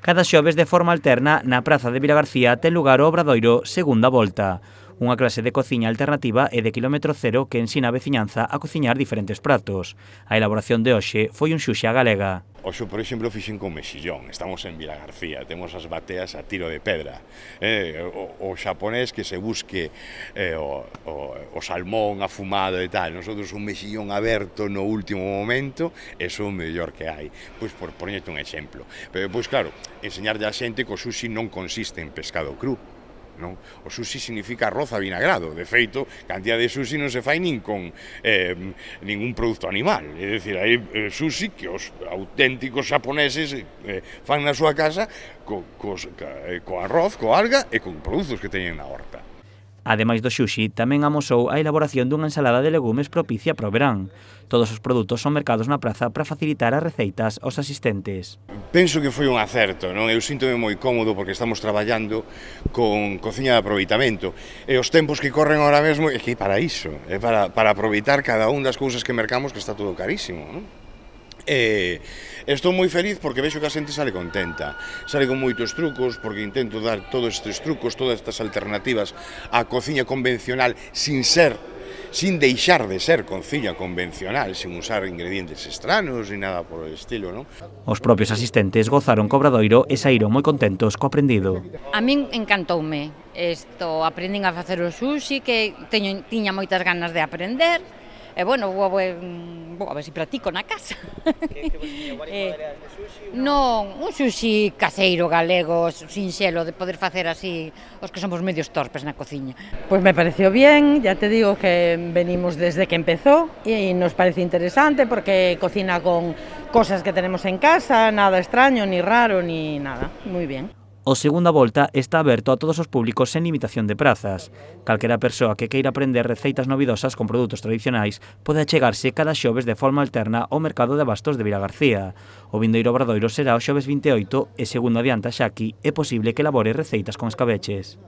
Cada xoves de forma alterna na Praza de Vilagarcía ten lugar o Obradoiro Segunda Volta, unha clase de cociña alternativa e de quilómetro cero que ensina a veciñanza a cociñar diferentes pratos. A elaboración de hoxe foi un xuxi á galega. Oxo, por exemplo, fixen con mexillón. Estamos en Vilagarcía, temos as bateas a tiro de pedra. O xaponés que se busque o salmón afumado e tal. Nosotros un mexillón aberto no último momento, eso é o mellor que hai. Pois por poñerte un exemplo. Pero pois claro, enseñarlle a xente que o sushi non consiste en pescado cru. Non? O sushi significa arroz avinagrado. De feito, cantidad de sushi non se fai nin con ningún produto animal. É dicir, hai sushi que os auténticos xaponeses fan na súa casa co arroz, co alga e con produtos que teñen na horta. Ademais do xuxi, tamén amosou a elaboración dunha ensalada de legumes propicia para o verán. Todos os produtos son mercados na praza para facilitar as receitas aos asistentes. Penso que foi un acerto, non? Eu síntome moi cómodo porque estamos traballando con cociña de aproveitamento e os tempos que corren ahora mesmo é que é para iso, é para aproveitar cada un das cousas que mercamos, que está todo carísimo, non? Estou moi feliz porque vexo que a xente sale contenta, sale con moitos trucos porque intento dar todos estes trucos, todas estas alternativas á cociña convencional sin deixar de ser cociña convencional, sin usar ingredientes extraños ni nada por el estilo, non? Os propios asistentes gozaron co Obradoiro e saíron moi contentos co aprendido. A min encantoume. Aprendín a facer o sushi, que tiña moitas ganas de aprender. E, bueno, vou a ver se practico na casa. Que vos tiña varias de sushi? Non, un sushi caseiro, galego, sinxelo, de poder facer así os que somos medios torpes na cociña. Pues me pareció bien, ya te digo que venimos desde que empezó y nos parece interesante porque cocina con cosas que tenemos en casa, nada extraño, ni raro, ni nada, muy bien. O Segunda Volta está aberto a todos os públicos sen limitación de prazas. Calquera persoa que queira aprender receitas novidosas con produtos tradicionais pode achegarse cada xoves de forma alterna ao mercado de abastos de Vilagarcía. O vindeiro Obradoiro será o xoves 28 e, segundo adianta Xaqui, é posible que elabore receitas con escabeches.